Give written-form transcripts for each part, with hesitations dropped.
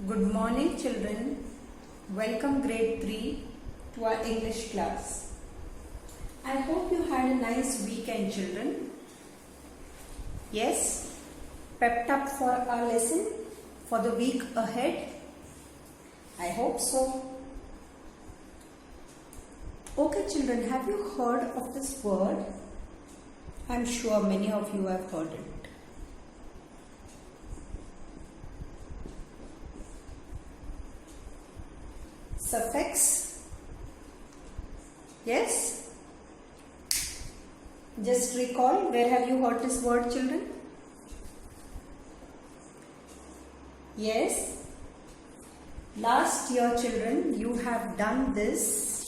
Good morning children. Welcome grade 3 to our English class. I hope you had a nice weekend children. Yes, prepped up for our lesson for the week ahead. I hope so. Okay children, have you heard of this word? I'm sure many of you have heard it. Suffix. Yes? Just recall, where have you heard this word children? Yes? Last year children, you have done this.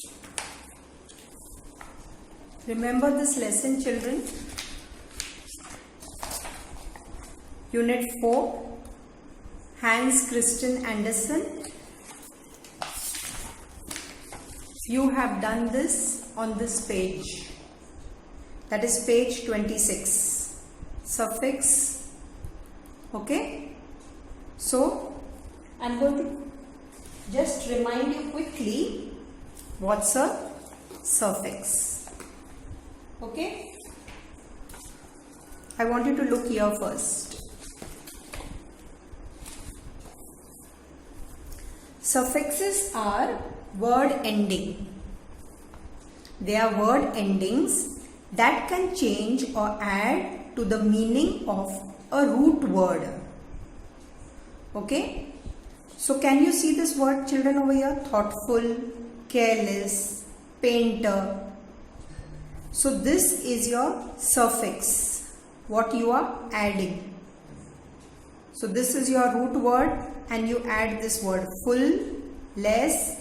Remember this lesson children? Unit 4, Hans Christian Andersen. You have done this on this page, that is page 26, suffix. Okay, so I'm going to just remind you quickly what's a suffix. Okay, I want you to look here first. Suffixes are word ending. They are word endings that can change or add to the meaning of a root word. Okay, so can you see this word children over here? Thoughtful, careless, painter. So this is your suffix, what you are adding. So this is your root word and you add this word full, less,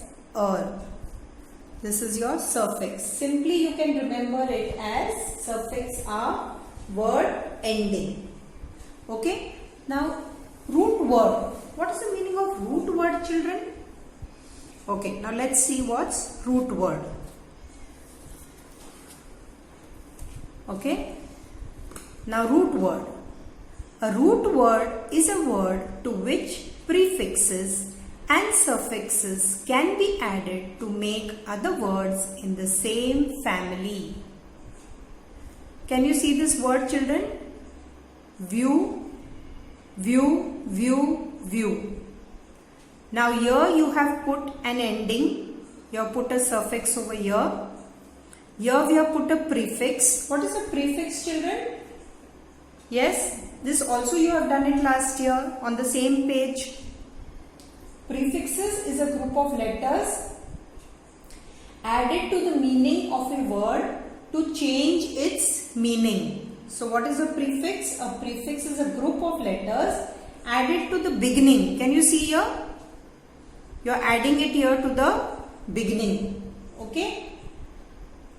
This is your suffix. Simply you can remember it as suffix are word ending. Okay. Now root word. What is the meaning of root word children? Okay. Now let's see what's root word. Okay. Now root word. A root word is a word to which prefixes and suffixes can be added to make other words in the same family. Can you see this word children? View, view, view, view. Now here you have put an ending. You have put a suffix over here. Here we have put a prefix. What is a prefix children? Yes, this also you have done it last year on the same page. Prefixes is a group of letters added to the meaning of a word to change its meaning. So what is a prefix? A prefix is a group of letters added to the beginning. Can you see here? You are adding it here to the beginning. Okay?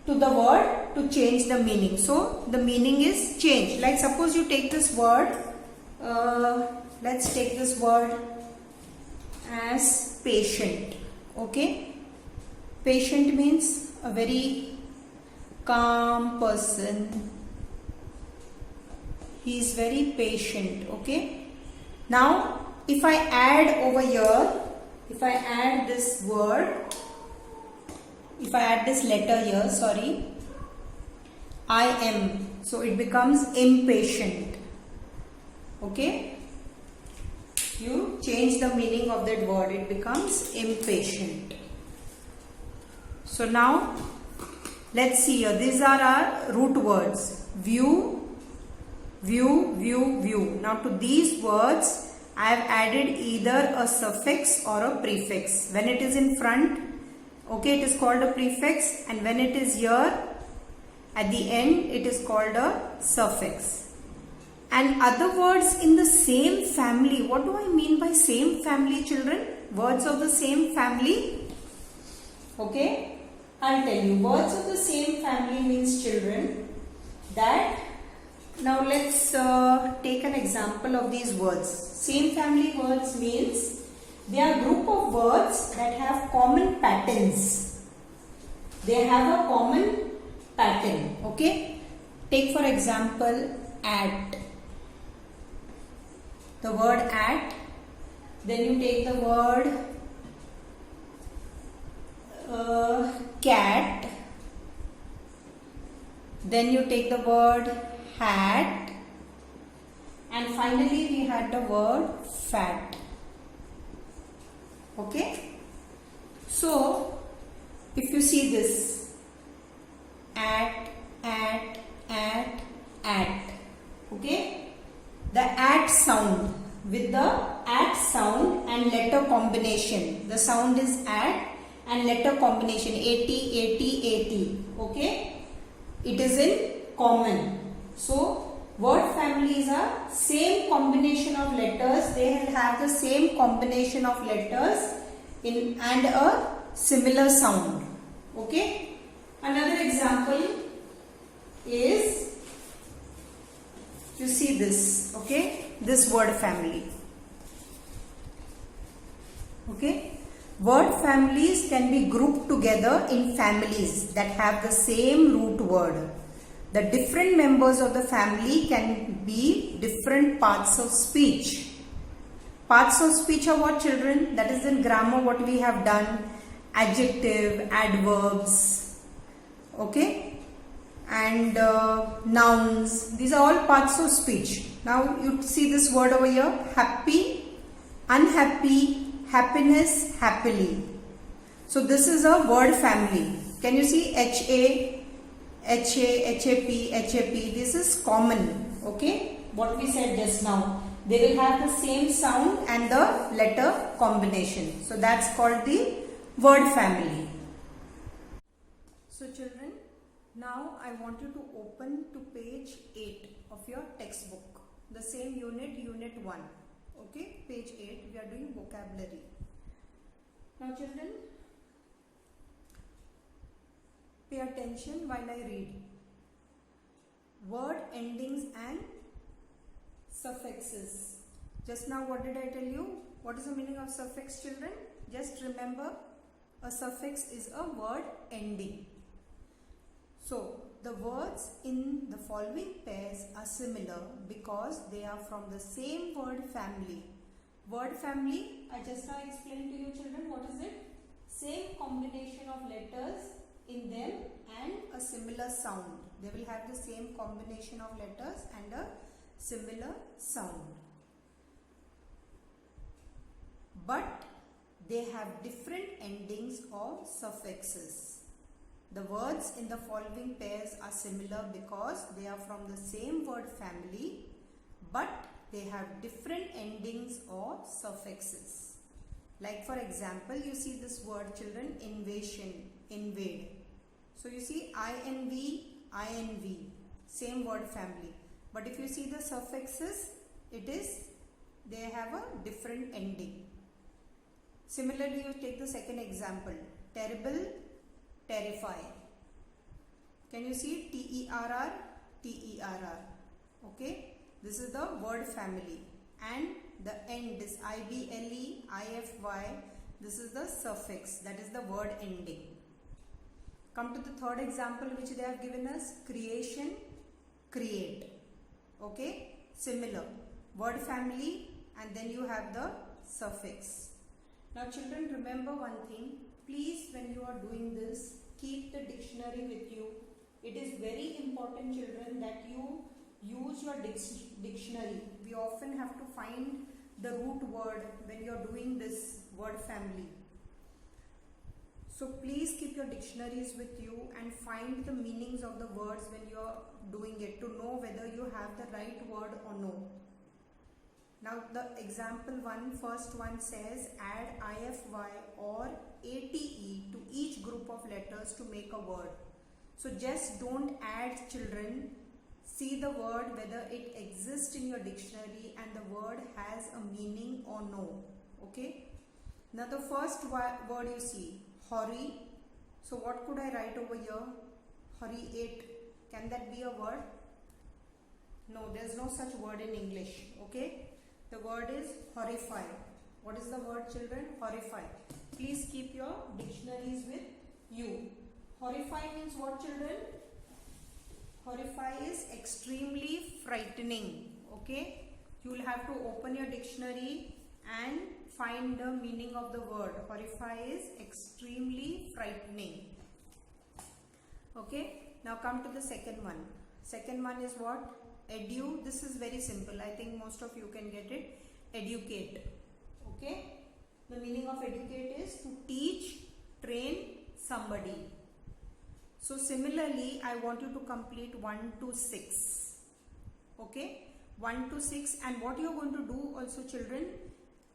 To the word to change the meaning. So the meaning is changed. Like suppose you take this word. Let's take this word as patient. Okay, patient means a very calm person. He is very patient. Okay, now if I add over here, if I add this word, if I add this letter here, sorry, I am, so it becomes impatient. Okay, you change the meaning of that word, it becomes impatient. So now let's see here, these are our root words: view, view, view, view. Now to these words I have added either a suffix or a prefix. When it is in front, okay, it is called a prefix, and when it is here at the end, it is called a suffix. And other words in the same family. What do I mean by same family children? Words of the same family. Okay, I'll tell you. Words of the same family means children that, now let's take an example of these words. Same family words means they are group of words that have common patterns. They have a common pattern. Okay, take for example at. The word at Then you take the word cat. Then you take the word hat. And finally we had the word fat. Okay. So if you see this, at, okay, the at sound, with the at sound and letter combination, the sound is at and letter combination, 80, okay, it is in common. So word families are same combination of letters, they have the same combination of letters in and a similar sound. Okay. Another example is, you see this, okay, this word family. Okay. Word families can be grouped together in families that have the same root word. The different members of the family can be different parts of speech. Parts of speech are what, children? That is in grammar what we have done. Adjective, adverbs, okay, and nouns. These are all parts of speech. Now you see this word over here, happy, unhappy, happiness, happily. So this is a word family. Can you see HA, HAP, HAP? This is common, okay, what we said just now. They will have the same sound and the letter combination. So that's called the word family. So children, now I want you to open to page 8 of your textbook. The same unit, unit 1. Okay, page 8, we are doing vocabulary. Now children, pay attention while I read. Word endings and suffixes. Just now what did I tell you? What is the meaning of suffix, children? Just remember, a suffix is a word ending. So the words in the following pairs are similar because they are from the same word family. Word family, I just now explained to you, children, what is it? Same combination of letters in them and a similar sound. They will have the same combination of letters and a similar sound. But they have different endings or suffixes. The words in the following pairs are similar because they are from the same word family, but they have different endings or suffixes. Like for example, you see this word, children, invasion, invade. So you see INV, INV, same word family. But if you see the suffixes, they have a different ending. Similarly, you take the second example, terrible, terrify. Can you see TERR, TERR? Okay, this is the word family, and the end is IBLE, IFY. This is the suffix, that is the word ending. Come to the third example which they have given us, creation, create. Okay, similar word family, and then you have the suffix. Now children, remember one thing, please when you are doing this, keep the dictionary with you. It is very important, children, that you use your dictionary. We often have to find the root word when you are doing this word family. So please keep your dictionaries with you and find the meanings of the words when you are doing it to know whether you have the right word or no. Now the example one, first one says add IFY or ATE to each group of letters to make a word. So just don't add, children. See the word whether it exists in your dictionary and the word has a meaning or no. Okay. Now the first word you see, hurry. So what could I write over here? Hurry it. Can that be a word? No, there is no such word in English. Okay. The word is horrify. What is the word, children? Horrify. Please keep your dictionaries with you. Horrify means what, children? Horrify is extremely frightening. Okay. You will have to open your dictionary and find the meaning of the word. Horrify is extremely frightening. Okay, now come to the second one. Second one is what? Edu. This is very simple. I think most of you can get it. Educate. Okay, the meaning of educate is to teach, train somebody. So similarly, I want you to complete 1 to 6. Okay, 1 to 6. And what you are going to do also, children,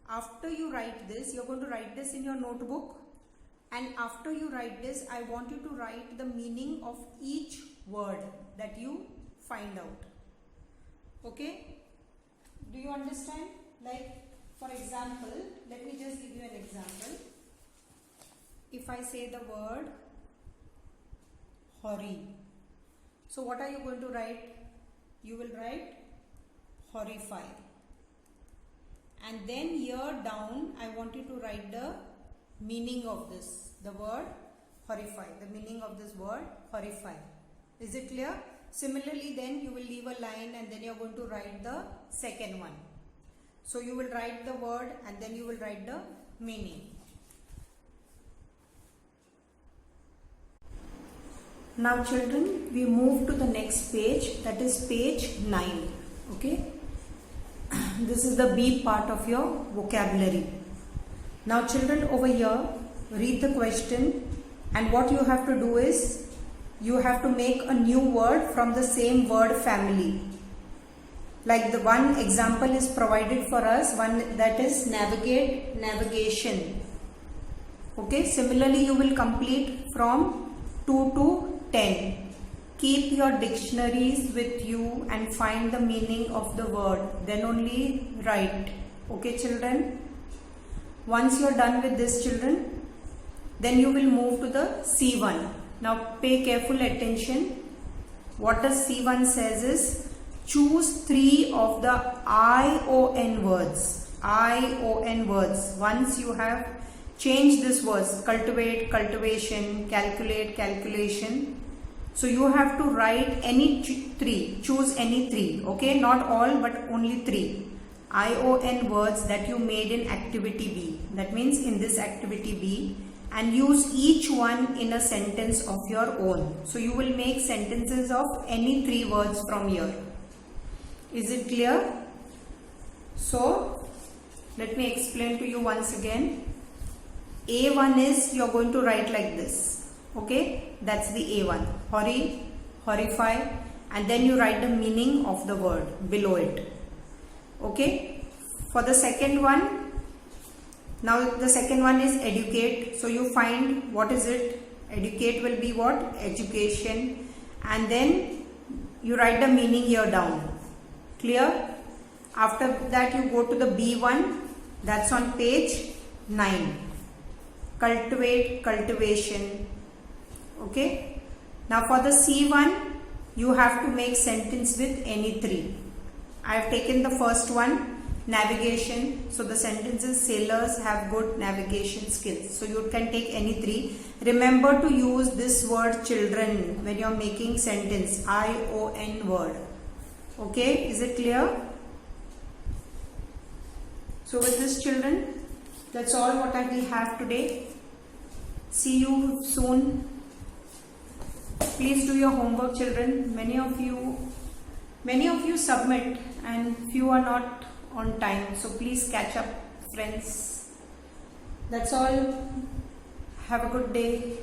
after you write this, you are going to write this in your notebook. And after you write this, I want you to write the meaning of each word that you find out. Okay, do you understand? Like, for example, let me just give you an example. If I say the word horry, so what are you going to write? You will write horrify. And then here down, I want you to write the meaning of this, the word horrify, the meaning of this word horrify. Is it clear? Similarly, then you will leave a line and then you are going to write the second one. So you will write the word and then you will write the meaning. Now children, we move to the next page, that is page 9. Okay, this is the B part of your vocabulary. Now children, over here, read the question, and what you have to do is, you have to make a new word from the same word family. Like the one example is provided for us, one that is navigate, navigation. Okay, similarly you will complete from 2 to 10. Keep your dictionaries with you and find the meaning of the word, then only write. Okay children, once you are done with this children, then you will move to the C1. Now pay careful attention. What does C1 says is, choose 3 of the ION words. ION words. Once you have changed this words, cultivate, cultivation, calculate, calculation. So you have to write any 3. Choose any 3. Okay, not all but only 3. ION words that you made in activity B. That means in this activity B. And use each one in a sentence of your own. So you will make sentences of any 3 words from here. Is it clear? So let me explain to you once again. A1 is, you are going to write like this. Okay, that's the A1. Horry, horrify, and then you write the meaning of the word below it. Okay, for the second one, now the second one is educate. So you find what is it? Educate will be what? Education. And then you write the meaning here down. Clear? After that you go to the B1. That's on page 9. Cultivate, cultivation. Okay. Now for the C1, you have to make sentence with any 3. I have taken the first one. Navigation. So the sentence is, sailors have good navigation skills. So you can take any 3. Remember to use this word children when you are making sentence. ION word. Okay, is it clear? So with this children, that's all what I will have today. See you soon. Please do your homework children. Many of you submit and few are not on time, so please catch up friends. That's all. Have a good day.